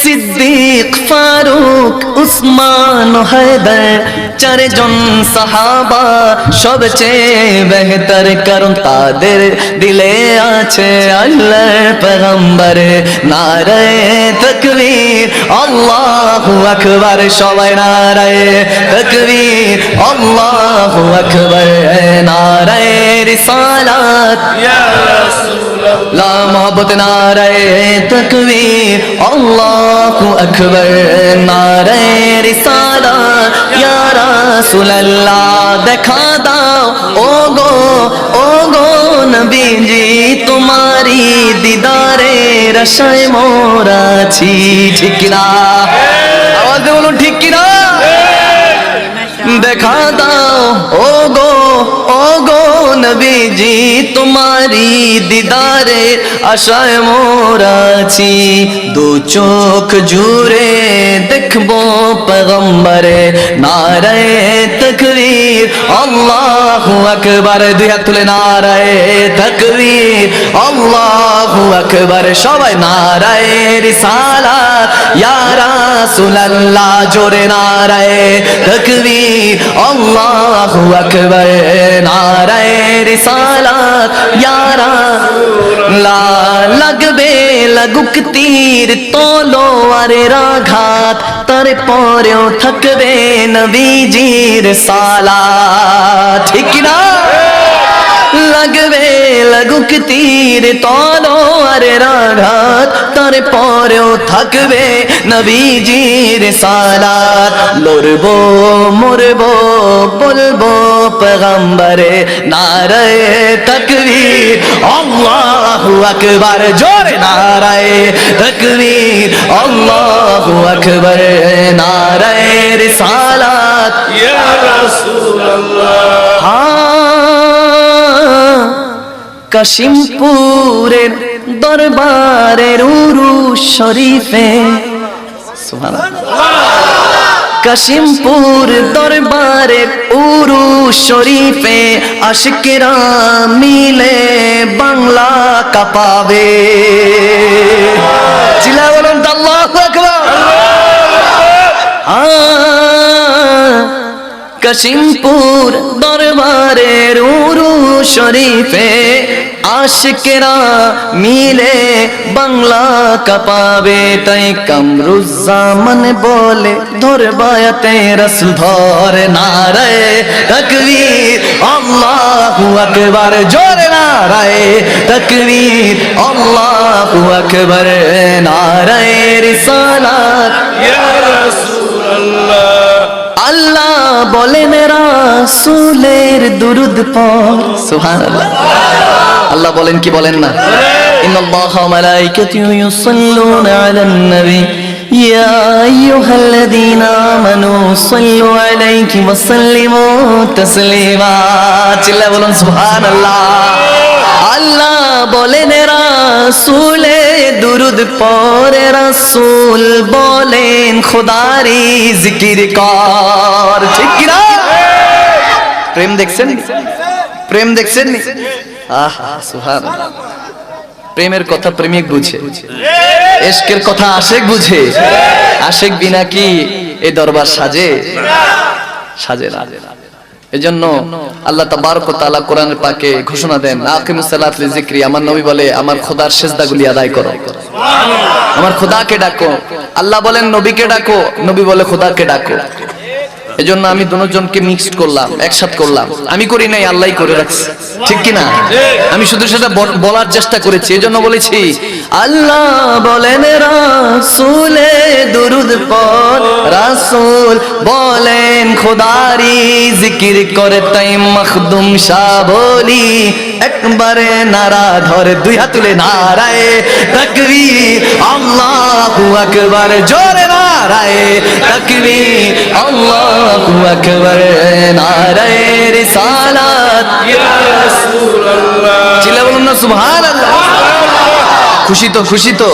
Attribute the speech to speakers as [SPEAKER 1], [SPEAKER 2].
[SPEAKER 1] সিদ্দিক ফারুক উসমান হায়দার চারজন সাহাবা সবচেয়ে বেহতর, কারণ তাদের দিলে আছে আল্লাহর পয়গম্বর। নারে তাকবীর আল্লাহু আকবার, সবাই নারে তাকবীর আল্লাহু আকবার। নারে রিসালাত ইয়া রাসূলুল্লাহ, লা মোহব্বত। নারে তাকবীর আল্লাহু আকবার। নারে রিসালাত ইয়া রাসূলুল্লাহ। দেখা দাও ও গো নবীজি, তোমারি দিদারের আশায় মোরা আছি। ঠিক কিনা? আওয়াজ দিয়ে বলুন ঠিক কিনা? দেখা দাও ও গো নবীজি, তোমারি দিদারের আশায় মোরা আছি। দু চোখ জুড়ে দেখবো পয়গম্বরে। নারে তাকবীর আল্লাহু আকবার, দুই হাত তুলে নারে তাকবীর আল্লাহু আকবার। সবাই নারে রিসালাত ইয়া রাসূলুল্লাহ, জোরে নারে তাকবীর আল্লাহু আকবার। নারে রিসালাত ইয়া রাসূলুল্লাহ। লাগবে লাগুক তীর তলোয়ারের আঘাত, তারপরেও থাকবে নবীজির সালাত। ঠিক না? লাগবে লাগুক তীর তলোয়ারের আঘাত, তারপরেও থাকবে নবীজির সালাত। লড়বো মরবো বলবো পয়গম্বরে। নারে তাকবীর আল্লাহু আকবার, জোরে নারে তাকবীর আল্লাহু আকবার। নারে রিসালাত ইয়া রাসূলুল্লাহ। কাশিমপুরের দরবারের উরুস শরীফে, সুবহানাল্লাহ, কাশিমপুর দরবারের উরুস শরীফে আশিকেরা মিলে বাংলা কাঁপাবে। চিল্লা বলুন আল্লাহু আকবার। কাশিমপুর দরবারের উরুস শরীফে আশিকেরা মিলে বাংলা কাঁপাবে। তাই কামরুজ্জামান বলে ধরবায়াতে রাসূল ধর। নারে তাকবীর আল্লাহু আকবার, জোরে নারে তাকবীর আল্লাহু আকবার। নারে রিসালাত ইয়া রাসূলুল্লাহ। আল্লাহ বলেন রাসূলের দুরূদ পড়। সুবহানাল্লাহ। আল্লাহ বলেন কি বলেন না? ইন্নাল্লাহা ওয়া মালাইকাতুহু ইউসাল্লুনা আলান নবী ইয়া আইয়ুহাল্লাযীনা আমানু সাল্লু আলাইহি ওয়া সাল্লিমু তাসলিমা। চিল্লা বলুন সুবহানাল্লাহ। আল্লাহ বলেন রাসূলে দুরূদ পড়ে, রাসূল বলেন খোদারি জিকির কর। ঠিক কি না? প্রেম দেখছেন? প্রেম দেখছেন? আহা সুবহানাল্লাহ। প্রেমের কথা প্রেমিক বুঝে, ইশকের কথা আশিক বুঝে। আশিক বিনা কি এই দরবার সাজে? সাজে না। এজন্য আল্লাহ তাবারক ওয়া তাআলা কোরআনের পাকে ঘোষণা দেন, আকিমুস সালাত লিযিকরি। আমার নবী বলে আমার খোদার সিজদাগুলি আদায় করো, আমার খোদাকে ডাকো। আল্লাহ বলেন নবীকে ডাকো, নবী বলে খোদাকে ডাকো। এজন্য আমি দুজনকে মিক্সড করলাম, একসাথে করলাম। আমি করি নাই, আল্লাহই করে রাখছে। ঠিক কি না? আমি শুধু সেটা বলার চেষ্টা করেছি। এজন্য বলেছি আল্লাহ বলেন রাসূলে দুরূদ পড়, রাসূল বলেন খোদারি জিকির করে। তাই মখদুম শাহ বলি একবারে নারা ধরে, দুই হাত তুলে নারায়ে তাকবীর আল্লাহু আকবার, জোরে নারায়ে তাকবীর আল্লাহু আকবার। নারায়ে রিসালাত ইয়া রাসূলুল্লাহ। চিল্লা বলুন না সুবহানাল্লাহ। খুশি তো? খুশি তো?